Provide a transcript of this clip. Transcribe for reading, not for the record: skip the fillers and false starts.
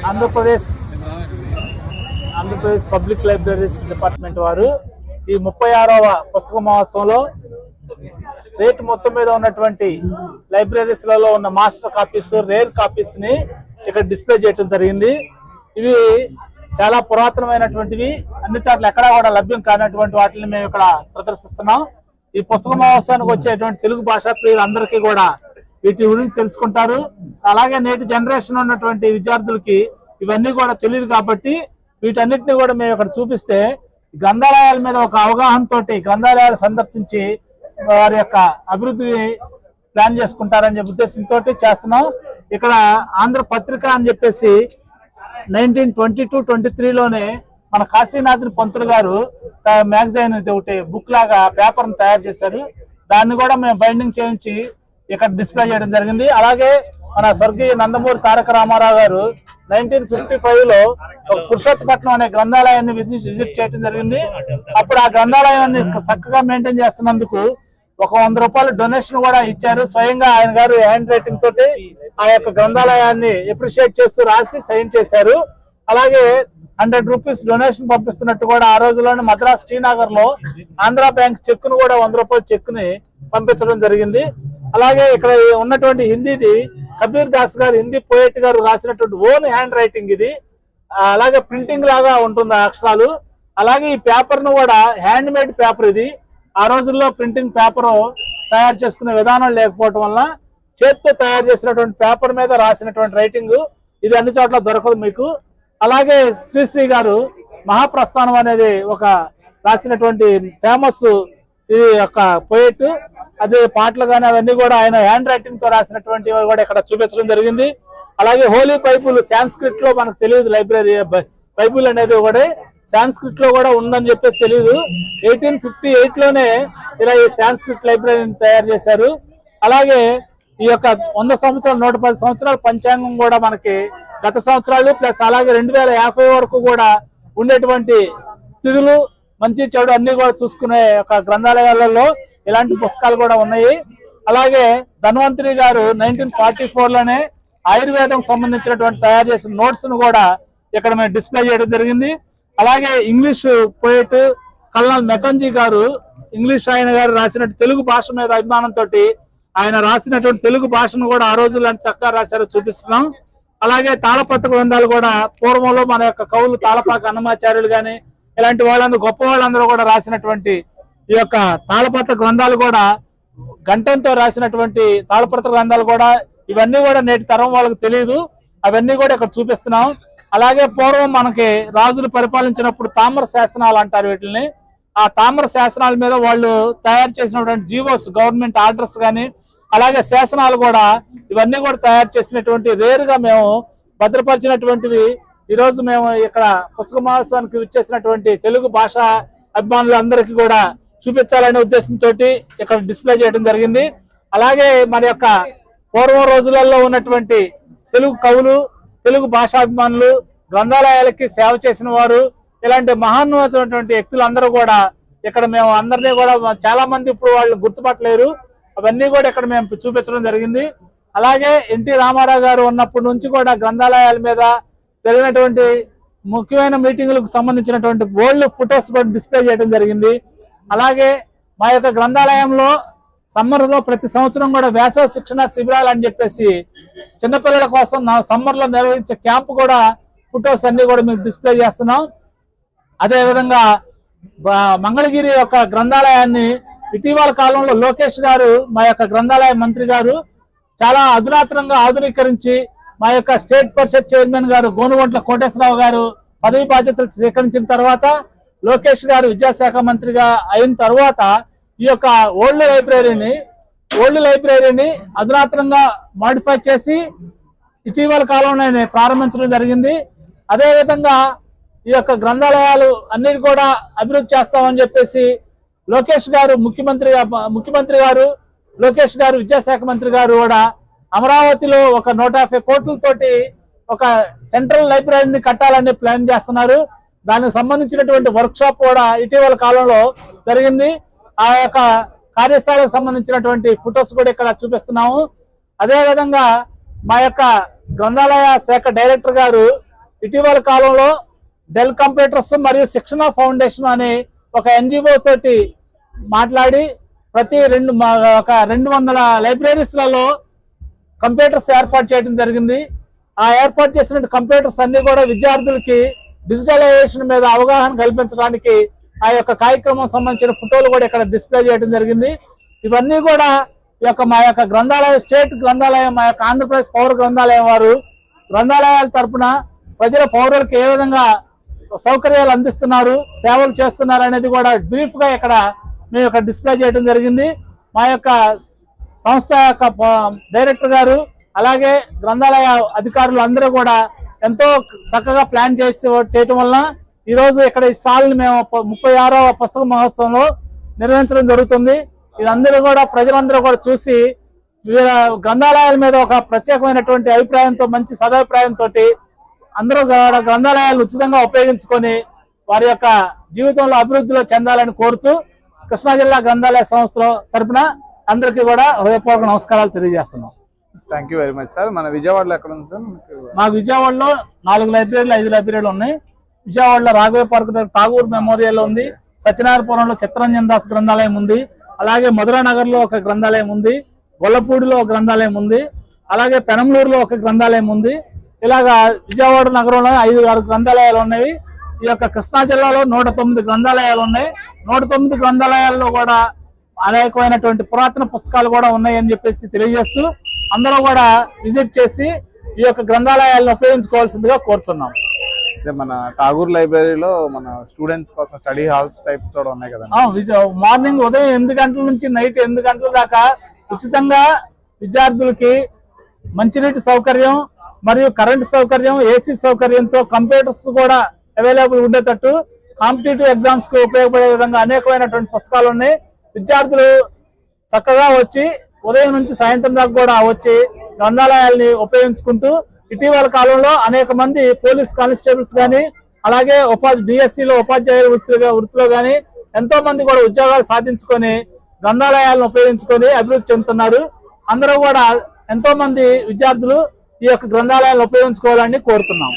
Andhra Pradesh public libraries department వారు ఈ 36వ పుస్తక మహోత్సవంలో స్టేట్ మొత్తం మీద ఉన్నటువంటి లైబ్రరీస్ లలో ఉన్న మాస్టర్ కాపీస్, రేర్ కాపీస్ ని ఇక్కడ డిస్ప్లే చేయడం జరిగింది. ఇవి చాలా పురాతనమైనటువంటివి, అన్ని చోట్ల ఎక్కడా కూడా లభ్యం కానటువంటి వాటిని మేము ఇక్కడ ప్రదర్శిస్తున్నాం. ఈ పుస్తక మహోత్సవానికి వచ్చేటువంటి తెలుగు భాషా ప్రియులందరికీ కూడా వీటి గురించి తెలుసుకుంటారు. అలాగే నేటి జనరేషన్ ఉన్నటువంటి విద్యార్థులకి ఇవన్నీ కూడా తెలియదు కాబట్టి వీటన్నిటిని కూడా మేము ఇక్కడ చూపిస్తే గ్రంథాలయాల మీద ఒక అవగాహన తోటి గ్రంథాలయాలు సందర్శించి వారి యొక్క అభివృద్ధిని ప్లాన్ చేసుకుంటారనే ఉద్దేశంతో చేస్తున్నాం. ఇక్కడ ఆంధ్ర పత్రిక అని చెప్పేసి 1922-23లోనే మన కాశీనాథ్ పంతులు గారు మ్యాగజైన్ ఒకటి బుక్ లాగా పేపర్ తయారు చేశారు. దాన్ని కూడా మేము బైండింగ్ చేయించి ఇక్కడ డిస్ప్లే చేయడం జరిగింది. అలాగే మన స్వర్గీయ నందమూరి తారక రామారావు గారు 1955లో ఒక పురుషోత్తపట్నం అనే గ్రంథాలయాన్ని విజిట్ చేయడం జరిగింది. అప్పుడు ఆ గ్రంథాలయాన్ని చక్కగా మెయింటైన్ చేస్తున్నందుకు ఒక 100 రూపాయలు డొనేషన్ కూడా ఇచ్చారు. స్వయంగా ఆయన గారు హ్యాండ్ రైటింగ్ తోటి ఆ యొక్క గ్రంథాలయాన్ని అప్రిషియేట్ చేస్తూ రాసి సైన్ చేశారు. అలాగే 100 రూపీస్ డొనేషన్ పంపిస్తున్నట్టు కూడా ఆ రోజుల్లోనే మద్రాస్ శ్రీనగర్ లో ఆంధ్ర బ్యాంక్ చెక్కును కూడా 100 రూపాయల చెక్కుని పంపించడం జరిగింది. అలాగే ఇక్కడ ఉన్నటువంటి హిందీది కబీర్ దాస్ గారు, హిందీ పోయెట్ గారు రాసినటువంటి ఓన్ హ్యాండ్ రైటింగ్ ఇది. అలాగే ప్రింటింగ్ లాగా ఉంటుంది అక్షరాలు. అలాగే ఈ పేపర్ ను కూడా హ్యాండ్ మేడ్ పేపర్ ఇది. ఆ రోజుల్లో ప్రింటింగ్ పేపర్ తయారు చేసుకునే విధానం లేకపోవడం వల్ల చేతితో తయారు చేసినటువంటి పేపర్ మీద రాసినటువంటి రైటింగ్ ఇది అన్ని చోట్ల దొరకదు మీకు. అలాగే శ్రీశ్రీ గారు మహాప్రస్థానం అనేది ఒక రాసినటువంటి ఫేమస్ ఈ యొక్క పోయెట్, అదే పాటలు కానీ అవన్నీ కూడా ఆయన హ్యాండ్ రైటింగ్ తో రాసినటువంటి కూడా ఇక్కడ చూపించడం జరిగింది. అలాగే హోలీ బైబుల్ సాంస్క్రిట్ లో మనకు తెలియదు, లైబ్రరీ బైబుల్ అనేది కూడా సాంస్క్రిట్ లో కూడా ఉందని చెప్పేసి తెలియదు. 1858లోనే ఇలా ఈ సాంస్క్రిట్ లైబ్రరీని తయారు చేశారు. అలాగే ఈ యొక్క 100 సంవత్సరాలు 110 సంవత్సరాల పంచాంగం కూడా మనకి గత సంవత్సరాలు ప్లస్ అలాగే 2050 వరకు కూడా ఉండేటువంటి తిథులు మంచి చెడు అన్ని కూడా చూసుకునే ఒక గ్రంథాలయాలలో ఇలాంటి పుస్తకాలు కూడా ఉన్నాయి. అలాగే ధన్వంతరి గారు 1944లోనే ఆయుర్వేదం సంబంధించినటువంటి తయారు చేసిన నోట్స్ ను కూడా ఇక్కడ మేము డిస్ప్లే చేయడం జరిగింది. అలాగే ఇంగ్లీష్ పోయెట్ కల్నల్ మెకంజీ గారు, ఇంగ్లీష్ ఆయన గారు రాసినట్టు తెలుగు భాష మీద అభిమానంతో ఆయన రాసినటువంటి తెలుగు భాషను కూడా ఆ రోజుల్లో చక్కగా రాశారో చూపిస్తున్నాం. అలాగే తాళపత్ర గ్రంథాలు కూడా పూర్వంలో మన యొక్క కవులు తాళపాక అన్నమాచార్యులు గాని ఇలాంటి వాళ్ళందరూ గొప్ప వాళ్ళందరూ కూడా రాసినటువంటి ఈ యొక్క తాళపత్ర గ్రంథాలు కూడా గంటంతో రాసినటువంటి తాళపత్ర గ్రంథాలు కూడా ఇవన్నీ కూడా నేటి తరం వాళ్ళకి తెలియదు. అవన్నీ కూడా ఇక్కడ చూపిస్తున్నాం. అలాగే పూర్వం మనకి రాజులు పరిపాలించినప్పుడు తామ్ర శాసనాలు అంటారు వీటిని. ఆ తామ్ర శాసనాల మీద వాళ్ళు తయారు చేసినటువంటి జీవోస్, గవర్నమెంట్ ఆర్డర్స్ కానీ అలాగే శాసనాలు కూడా ఇవన్నీ కూడా తయారు చేసినటువంటి రేరుగా మేము భద్రపరిచినటువంటివి ఈరోజు మేము ఇక్కడ పుస్తక మహోత్సవానికి విచ్చేసినటువంటి తెలుగు భాష అభిమానులందరికీ కూడా చూపించాలనే ఉద్దేశంతో ఇక్కడ డిస్ప్లే చేయడం జరిగింది. అలాగే మన యొక్క పూర్వం రోజులలో ఉన్నటువంటి తెలుగు కవులు, తెలుగు భాషాభిమానులు, గ్రంథాలయాలకి సేవ చేసిన వారు, ఇలాంటి మహాన్నతమైనటువంటి వ్యక్తులందరూ కూడా ఇక్కడ మేము అందరినీ కూడా చాలా మంది ఇప్పుడు వాళ్ళు గుర్తుపట్టలేరు, అవన్నీ కూడా ఇక్కడ మేము చూపించడం జరిగింది. అలాగే ఎన్టీ రామారావు గారు ఉన్నప్పటి నుంచి కూడా గ్రంథాలయాల మీద జరిగినటువంటి ముఖ్యమైన మీటింగులకు సంబంధించినటువంటి ఓల్డ్ ఫొటోస్ కూడా డిస్ప్లే చేయడం జరిగింది. అలాగే మా యొక్క గ్రంథాలయంలో సమ్మర్ లో ప్రతి సంవత్సరం కూడా వేసవి శిక్షణ శిబిరాలు అని చెప్పేసి చిన్నపిల్లల కోసం సమ్మర్ లో నిర్వహించే క్యాంప్ కూడా ఫొటోస్ అన్ని కూడా మీకు డిస్ప్లే చేస్తున్నాం. అదే విధంగా మంగళగిరి యొక్క గ్రంథాలయాన్ని ఇటీవల కాలంలో లోకేష్ గారు, మా యొక్క గ్రంథాలయ మంత్రి గారు చాలా అధునాతనంగా ఆధునీకరించి మా యొక్క స్టేట్ పరిషత్ చైర్మన్ గారు గోనుగొంట్ల కోటేశ్వరరావు గారు పదవి బాధ్యతలు స్వీకరించిన తర్వాత, లోకేష్ గారు విద్యాశాఖ మంత్రిగా అయిన తర్వాత ఈ యొక్క ఓల్డ్ లైబ్రరీని అధునాతనంగా మాడిఫై చేసి ఇటీవల కాలంలోనే ప్రారంభించడం జరిగింది. అదేవిధంగా ఈ యొక్క గ్రంథాలయాలు అన్నిటి కూడా అభివృద్ధి చేస్తామని చెప్పేసి లోకేష్ గారు ముఖ్యమంత్రి గారు, లోకేష్ గారు విద్యాశాఖ మంత్రి గారు కూడా అమరావతిలో ఒక 150 కోట్లతోటి ఒక సెంట్రల్ లైబ్రరీని కట్టాలని ప్లాన్ చేస్తున్నారు. దానికి సంబంధించినటువంటి వర్క్ షాప్ కూడా ఇటీవల కాలంలో జరిగింది. ఆ యొక్క కార్యశాలకు సంబంధించినటువంటి ఫొటోస్ కూడా ఇక్కడ చూపిస్తున్నాము. అదేవిధంగా మా యొక్క గ్రంథాలయ శాఖ డైరెక్టర్ గారు ఇటీవల కాలంలో డెల్ కంప్యూటర్స్ మరియు శిక్షణ ఫౌండేషన్ అనే ఒక ఎన్జిఓ తోటి మాట్లాడి ప్రతి 200 లైబ్రరీస్లలో కంప్యూటర్స్ ఏర్పాటు చేయడం జరిగింది. ఆ ఏర్పాటు చేసిన కంప్యూటర్స్ అన్ని కూడా విద్యార్థులకి డిజిటలైజేషన్ మీద అవగాహన కల్పించడానికి ఆ యొక్క కార్యక్రమం సంబంధించిన ఫోటోలు కూడా ఇక్కడ డిస్ప్లే చేయడం జరిగింది. ఇవన్నీ కూడా మా యొక్క గ్రంథాలయం, స్టేట్ గ్రంథాలయం, మా యొక్క ఆంధ్రప్రదేశ్ పౌర గ్రంథాలయం వారు గ్రంథాలయాల తరపున పౌరులకు ఏ విధంగా సౌకర్యాలు అందిస్తున్నారు, సేవలు చేస్తున్నారు అనేది కూడా బ్రీఫ్ గా ఇక్కడ మేము ఇక్కడ డిస్ప్లే చేయడం జరిగింది. మా యొక్క సంస్థ యొక్క డైరెక్టర్ గారు అలాగే గ్రంథాలయ అధికారులు అందరూ కూడా ఎంతో చక్కగా ప్లాన్ చేయటం వలన ఈరోజు ఇక్కడ ఈ స్టాల్ ని మేము 36వ పుస్తక మహోత్సవంలో నిర్వహించడం జరుగుతుంది. ఇదందరూ కూడా ప్రజలందరూ కూడా చూసి గ్రంథాలయాల మీద ఒక ప్రత్యేకమైనటువంటి అభిప్రాయంతో, మంచి సదాభిప్రాయంతో అందరూ గ్రంథాలయాలు ఉచితంగా ఉపయోగించుకొని వారి యొక్క జీవితంలో అభివృద్ధిలో చెందాలని కోరుతూ కృష్ణా జిల్లా గ్రంథాలయ సంస్థ తరపున అందరికీ కూడా హృదయపూర్వక నమస్కారాలు తెలియజేస్తున్నాం. Thank you very much sir. మన విజయవాడలో ఎక్కడ ఉంది సార్? మాకు విజయవాడలో 4 లైబ్రరీలు 5 లైబ్రరీలు ఉన్నాయి. విజయవాడలో రాఘవే పార్క్ దగ్గర ఠాగూర్ మెమోరియల్ ఉంది, సత్యనారాయణపురంలో చిత్తరంజన్ దాస్ గ్రంథాలయం ఉంది, అలాగే మధురానగర్ లో ఒక గ్రంథాలయం ఉంది, గొల్లపూడిలో ఒక గ్రంథాలయం ఉంది, అలాగే పెనంలూరులో ఒక గ్రంథాలయం ఉంది. ఇలాగా విజయవాడ నగరంలో 5-6 గ్రంథాలయాలు ఉన్నాయి. ఈ యొక్క కృష్ణా జిల్లాలో 109 గ్రంథాలయాలు ఉన్నాయి. 109 గ్రంథాలయాల్లో కూడా అనేకమైనటువంటి పురాతన పుస్తకాలు కూడా ఉన్నాయని చెప్పేసి తెలియజేస్తూ అందరూ కూడా విజిట్ చేసి ఈ యొక్క గ్రంథాలయాలను ఉపయోగించుకోవాల్సిందిగా కోరుతున్నాం. మన ఠాగూర్ లైబ్రరీలో మన స్టూడెంట్స్ కోసం స్టడీ హాల్స్ టైప్ కూడా ఉన్నాయి కదా? మార్నింగ్ ఉదయం 8 గంటల నుంచి నైట్ 8 గంటల దాకా ఉచితంగా విద్యార్థులకి మంచినీటి సౌకర్యం మరియు కరెంటు సౌకర్యం, ఏసీ సౌకర్యంతో కంప్యూటర్స్ కూడా అవైలబుల్ ఉండేటట్టు కాంపిటేటివ్ ఎగ్జామ్స్ కు ఉపయోగపడే విధంగా అనేకమైనటువంటి పుస్తకాలు ఉన్నాయి. విద్యార్థులు చక్కగా వచ్చి ఉదయం నుంచి సాయంత్రం దాకా కూడా వచ్చి గ్రంథాలయాల్ని ఉపయోగించుకుంటూ ఇటీవల కాలంలో అనేక మంది పోలీస్ కానిస్టేబుల్స్ కానీ అలాగే డిఎస్సిలో ఉపాధ్యాయుల వృత్తిలో కానీ ఎంతో మంది కూడా ఉద్యోగాలు సాధించుకొని గ్రంథాలయాలను ఉపయోగించుకొని అభివృద్ధి చెందుతున్నారు. అందరూ కూడా ఎంతో మంది విద్యార్థులు ఈ యొక్క గ్రంథాలయాలను ఉపయోగించుకోవాలని కోరుతున్నాం.